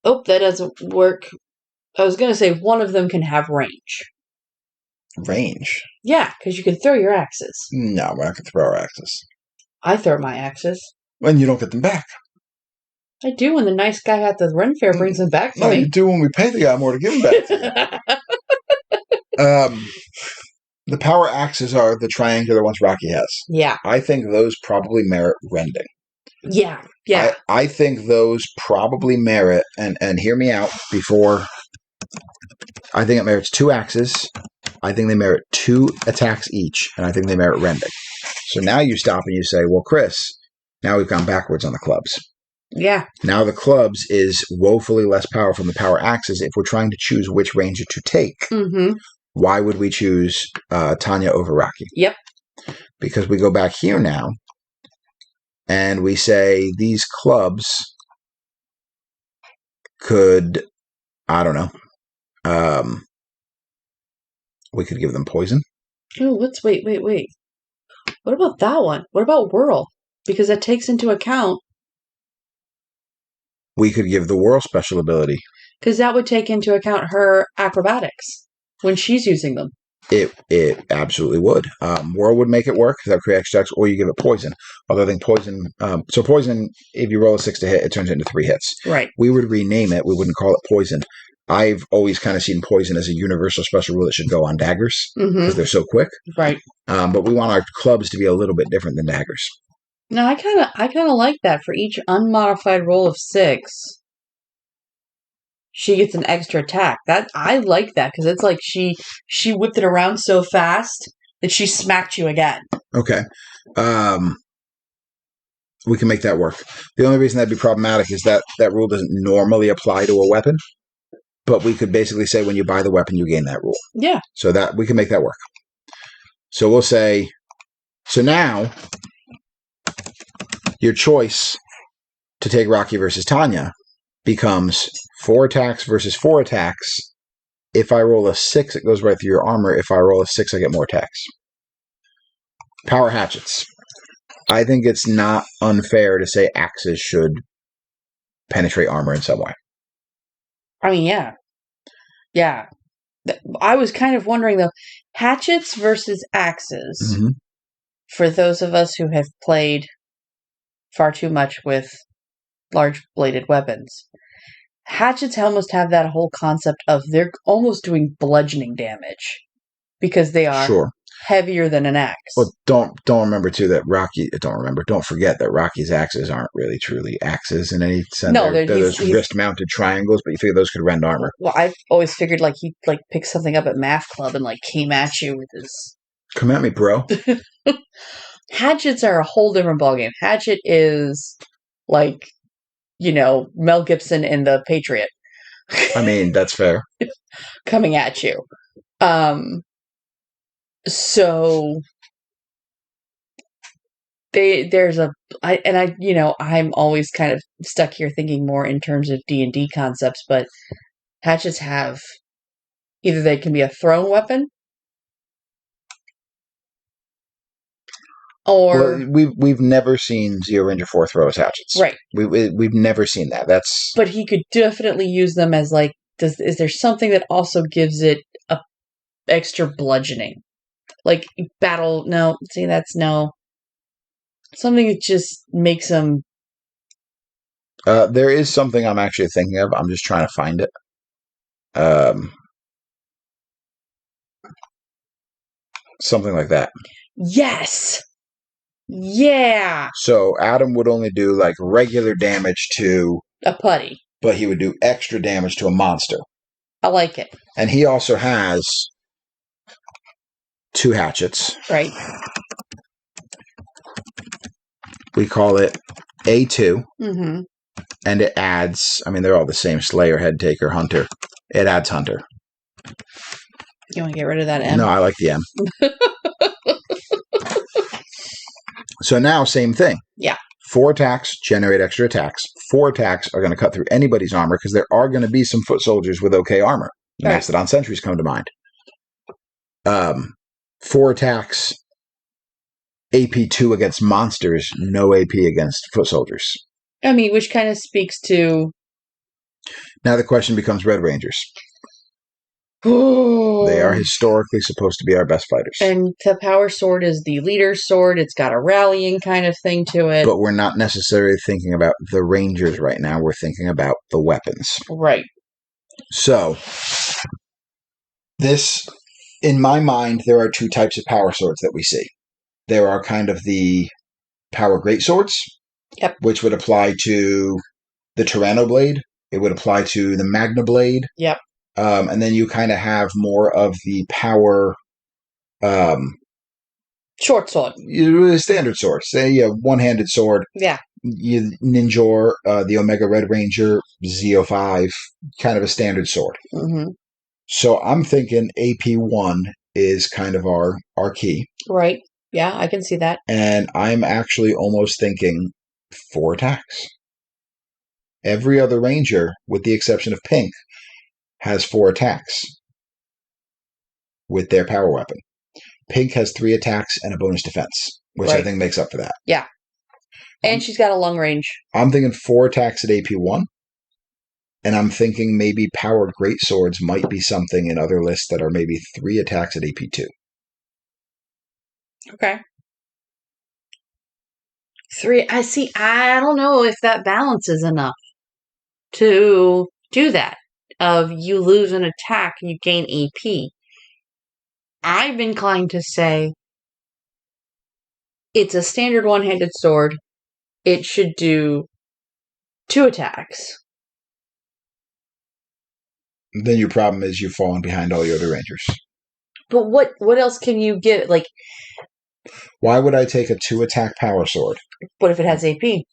Oh, that doesn't work. I was going to say one of them can have range. Range? Yeah, because you can throw your axes. No, we're not going to throw our axes. I throw my axes. When you don't get them back. I do when the nice guy at the Ren Fair brings them back to me. No, you do when we pay the guy more to give them back to you. The power axes are the triangular ones Rocky has. Yeah. I think those probably merit rending. Yeah. I think those probably merit, and hear me out before, I think it merits 2 axes. I think they merit 2 attacks each, and I think they merit rending. So now you stop and you say, well, Chris, now we've gone backwards on the clubs. Yeah. Now the clubs is woefully less powerful than the power axes. If we're trying to choose which ranger to take, why would we choose Tanya over Rocky? Yep. Because we go back here now, and we say these clubs could, I don't know, we could give them poison. Oh, wait. What about that one? What about Whirl? Because that takes into account... We could give the Whirl special ability. Because that would take into account her acrobatics when she's using them. It absolutely would. Whirl would make it work. That would create extra attacks, or you give it poison. Although I think poison... so poison, if you roll a 6 to hit, it turns into 3 hits. Right. We would rename it. We wouldn't call it poison. I've always kind of seen poison as a universal special rule that should go on daggers because they're so quick. Right. But we want our clubs to be a little bit different than daggers. No, I kind of like that. For each unmodified roll of 6, she gets an extra attack. That I like that because it's like she whipped it around so fast that she smacked you again. Okay. We can make that work. The only reason that'd be problematic is that rule doesn't normally apply to a weapon. But we could basically say when you buy the weapon, you gain that rule. Yeah. So that we can make that work. So we'll say, so now your choice to take Rocky versus Tanya becomes 4 attacks versus 4 attacks. If I roll a 6, it goes right through your armor. If I roll a 6, I get more attacks. Power hatchets. I think it's not unfair to say axes should penetrate armor in some way. I mean, yeah. Yeah. I was kind of wondering, though, hatchets versus axes, for those of us who have played far too much with large-bladed weapons, hatchets almost have that whole concept of they're almost doing bludgeoning damage because they are heavier than an axe. Well, don't remember too that don't forget that Rocky's axes aren't really truly axes in any sense. No, they're those wrist-mounted triangles, but you figure those could rend armor. Well, I've always figured like he picked something up at math club and came at you with his. Come at me, bro. Hatchets are a whole different ballgame. Hatchet is Mel Gibson in The Patriot. I mean, that's fair. Coming at you. So I'm always kind of stuck here thinking more in terms of D&D concepts, but hatchets have either they can be a thrown weapon or we've never seen Zeo Ranger 4 throw his hatchets. Right. We've never seen that. But he could definitely use them as is there something that also gives it a extra bludgeoning? Like battle, no. See, that's no. Something that just makes them... there is something I'm actually thinking of. I'm just trying to find it. Something like that. Yes! Yeah! So Adam would only do regular damage to... a putty. but he would do extra damage to a monster. I like it. And he also has 2 hatchets. Right. We call it A2. Mm-hmm. And it adds, I mean, they're all the same, Slayer, Head Taker, Hunter. It adds Hunter. You want to get rid of that M? No, I like the M. So now, same thing. Yeah. 4 attacks generate extra attacks. 4 attacks are going to cut through anybody's armor because there are going to be some foot soldiers with okay armor. The Mastodon Sentries come to mind. 4 attacks, AP2 against monsters, no AP against foot soldiers. I mean, which kind of speaks to... Now the question becomes Red Rangers. Oh. They are historically supposed to be our best fighters. And the power sword is the leader's sword. It's got a rallying kind of thing to it. But we're not necessarily thinking about the Rangers right now. We're thinking about the weapons. Right. So, this, in my mind, there are 2 types of power swords that we see. There are kind of the power greatswords, yep, which would apply to the Tyranno Blade. It would apply to the Magna Blade. Yep. And then you kind of have more of the power... short sword. Standard sword. Say a one-handed sword. Yeah. Ninjor, the Omega Red Ranger, Zeo 5, kind of a standard sword. Mm-hmm. So I'm thinking AP1 is kind of our key. Right. Yeah, I can see that. And I'm actually almost thinking 4 attacks. Every other Ranger, with the exception of Pink, has 4 attacks with their power weapon. Pink has 3 attacks and a bonus defense, which I think makes up for that. Yeah. And she's got a long range. I'm thinking 4 attacks at AP1. And I'm thinking maybe power greatswords might be something in other lists that are maybe 3 attacks at AP2. Okay. 3. I don't know if that balance is enough to do that. Of you lose an attack, you gain AP. I'm inclined to say it's a standard one-handed sword. It should do 2 attacks. Then your problem is you've fallen behind all your other Rangers. But what else can you get? Like, why would I take a 2-attack power sword? What if it has AP?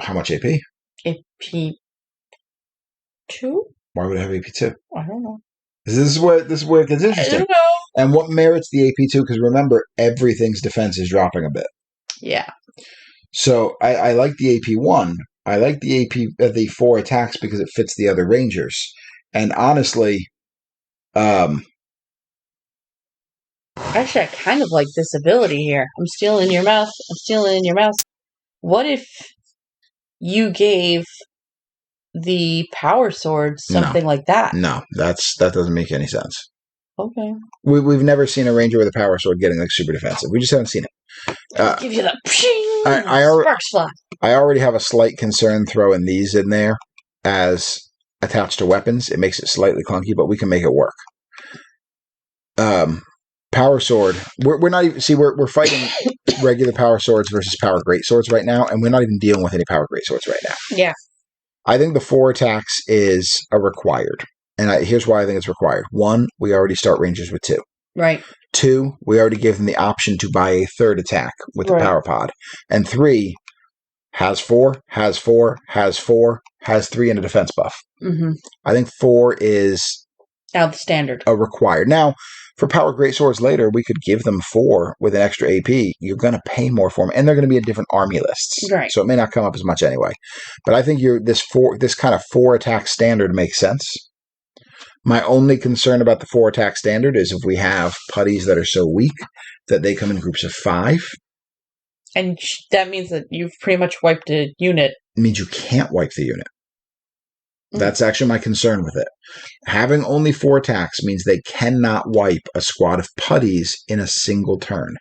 How much AP? AP2? Why would it have AP2? I don't know. This is where it gets interesting. I don't know. And what merits the AP2? Because remember, everything's defense is dropping a bit. Yeah. So I like the AP1. I like the the 4 attacks because it fits the other Rangers. And honestly, actually, I kind of like this ability here. I'm stealing your mouse. I'm stealing your mouse. What if you gave the power sword something like that? No, that doesn't make any sense. Okay. We've never seen a Ranger with a power sword getting like super defensive. We just haven't seen it. I'll give you the sparks fly. I already have a slight concern throwing these in there as attached to weapons. It makes it slightly clunky, but we can make it work. Power sword. We're not even we're fighting regular power swords versus power great swords right now, and we're not even dealing with any power great swords right now. Yeah. I think the 4 attacks is a required, and here's why I think it's required. 1, we already start Rangers with 2. Right. 2, we already gave them the option to buy a 3rd attack with the power pod, and 3 has 4, has 4, has 4, has 3, and a defense buff. Mm-hmm. I think 4 is now the standard, a required. Now, for power greatswords later, we could give them 4 with an extra AP. You're going to pay more for them, and they're going to be in different army lists, right? So it may not come up as much anyway. But I think this kind of 4 attack standard makes sense. My only concern about the 4 attack standard is if we have putties that are so weak that they come in groups of 5. And that means that you've pretty much wiped a unit. It means you can't wipe the unit. That's actually my concern with it. Having only 4 attacks means they cannot wipe a squad of putties in a single turn.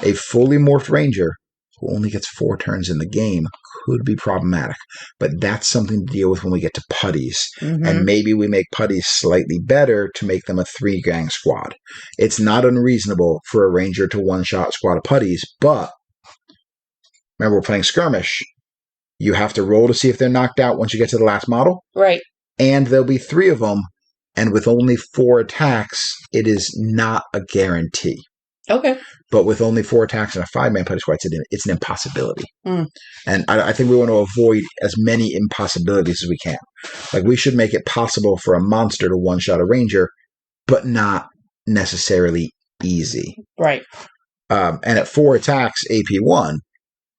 A fully morphed Ranger who only gets 4 turns in the game could be problematic. But that's something to deal with when we get to putties. Mm-hmm. And maybe we make putties slightly better to make them a 3-gang squad. It's not unreasonable for a Ranger to one-shot a squad of putties, but remember, we're playing skirmish. You have to roll to see if they're knocked out once you get to the last model. Right. And there'll be 3 of them. And with only 4 attacks, it is not a guarantee. Okay. But with only 4 attacks and a 5-man punish squad, it's an impossibility. And I think we want to avoid as many impossibilities as we can. Like, we should make it possible for a monster to one-shot a ranger, but not necessarily easy. Right. And at 4 attacks, AP1,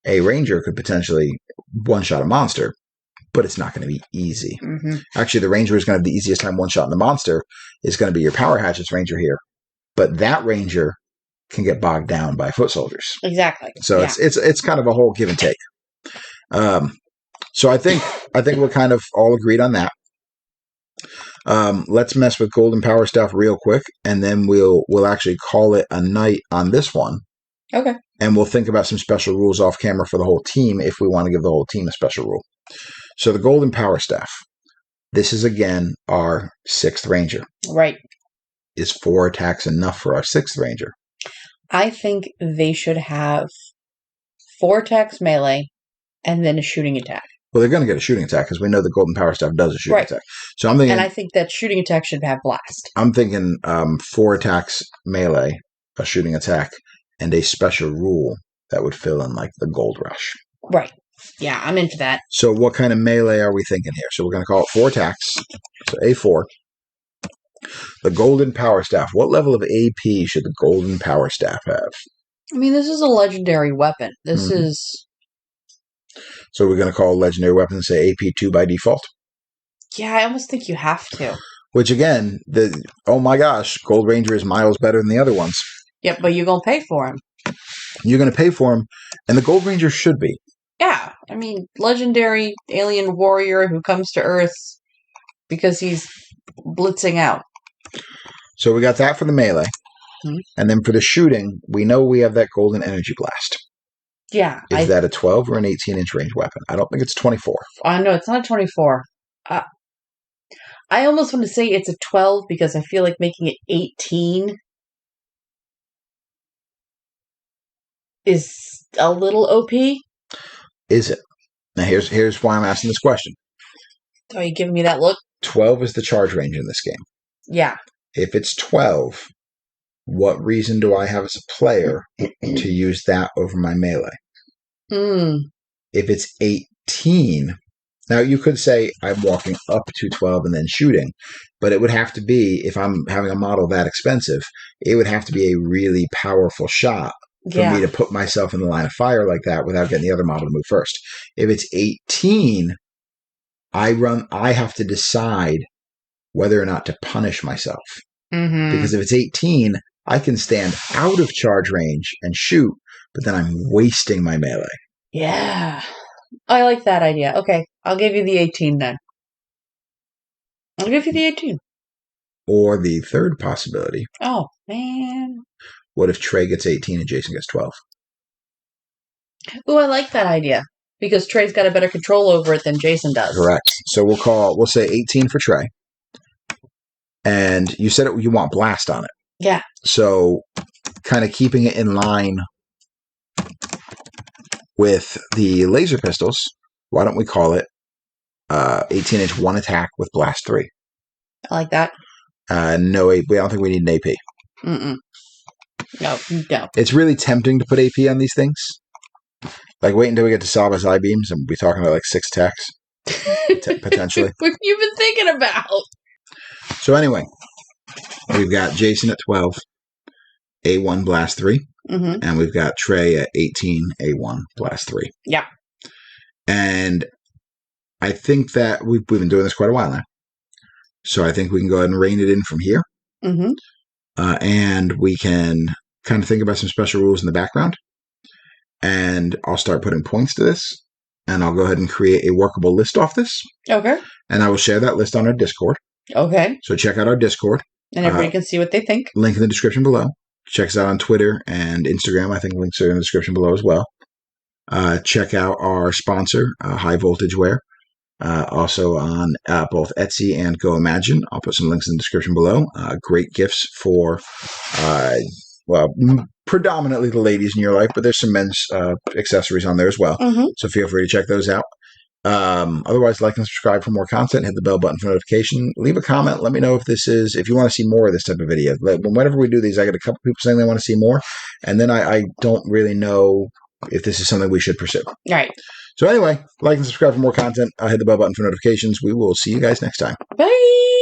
a ranger could potentially one-shot a monster, but it's not going to be easy. Actually, the ranger is going to have the easiest time one-shotting the monster is going to be your Power Hatchets ranger here. But that ranger can get bogged down by foot soldiers. Exactly. So it's kind of a whole give and take. So I think we're kind of all agreed on that. Let's mess with Golden Power Staff real quick, and then we'll actually call it a night on this one. Okay. And we'll think about some special rules off camera for the whole team if we want to give the whole team a special rule. So the Golden Power Staff. This is, again, our 6th ranger. Right. Is 4 attacks enough for our 6th ranger? I think they should have 4 attacks melee and then a shooting attack. Well, they're going to get a shooting attack because we know the Golden Power Staff does a shooting attack. So I'm thinking, and I think that shooting attack should have blast. I'm thinking 4 attacks melee, a shooting attack, and a special rule that would fill in like the Gold Rush. Right. Yeah, I'm into that. So what kind of melee are we thinking here? So we're going to call it 4 attacks. So A4. The Golden Power Staff. What level of AP should the Golden Power Staff have? I mean, this is a legendary weapon. This is... So we're going to call a legendary weapon and say AP2 by default? Yeah, I almost think you have to. Which, again, oh my gosh, Gold Ranger is miles better than the other ones. Yep, but you're going to pay for him. You're going to pay for him, and the Gold Ranger should be. Yeah, I mean, legendary alien warrior who comes to Earth because he's blitzing out. So we got that for the melee. And then for the shooting, we know we have that Golden Energy Blast. Yeah. Is that a 12 or an 18-inch range weapon? I don't think it's 24. No, it's not a 24. I almost want to say it's a 12 because I feel like making it 18 is a little OP. Is it? Now here's why I'm asking this question. Are you giving me that look? 12 is the charge range in this game. Yeah. If it's 12, what reason do I have as a player to use that over my melee? If it's 18, now you could say I'm walking up to 12 and then shooting, but it would have to be, if I'm having a model that expensive, it would have to be a really powerful shot for me to put myself in the line of fire like that without getting the other model to move first. If it's 18, I have to decide whether or not to punish myself. Because if it's 18, I can stand out of charge range and shoot, but then I'm wasting my melee. Yeah. I like that idea. Okay, I'll give you the 18 then. I'll give you the 18. Or the third possibility. Oh, man. What if Trey gets 18 and Jason gets 12? Ooh, I like that idea. Because Trey's got a better control over it than Jason does. Correct. So we'll say 18 for Trey. And you said you want blast on it. Yeah. So kind of keeping it in line with the laser pistols, why don't we call it 18-inch 1 attack with blast 3? I like that. No, I don't think we need an AP. No. It's really tempting to put AP on these things. Like, wait until we get to Salva's I-beams and we'll be talking about like 6 attacks. Potentially. What have you been thinking about? So anyway, we've got Jason at 12, A1 blast 3. And we've got Trey at 18, A1 blast 3. Yeah. And I think that we've been doing this quite a while now. So I think we can go ahead and rein it in from here. And we can kind of think about some special rules in the background. And I'll start putting points to this. And I'll go ahead and create a workable list off this. Okay. And I will share that list on our Discord. Okay. So check out our Discord. And everybody can see what they think. Link in the description below. Check us out on Twitter and Instagram. I think links are in the description below as well. Check out our sponsor, High Voltage Wear. Also on both Etsy and Go Imagine. I'll put some links in the description below. Great gifts for, predominantly the ladies in your life, but there's some men's accessories on there as well. So feel free to check those out. Otherwise, like and subscribe for more content. Hit the bell button for notification. Leave a comment. Let me know if you want to see more of this type of video. Whenever we do these, I get a couple people saying they want to see more, and then I don't really know if this is something we should pursue. Right. So anyway, like and subscribe for more content. Hit the bell button for notifications. We will see you guys next time. Bye.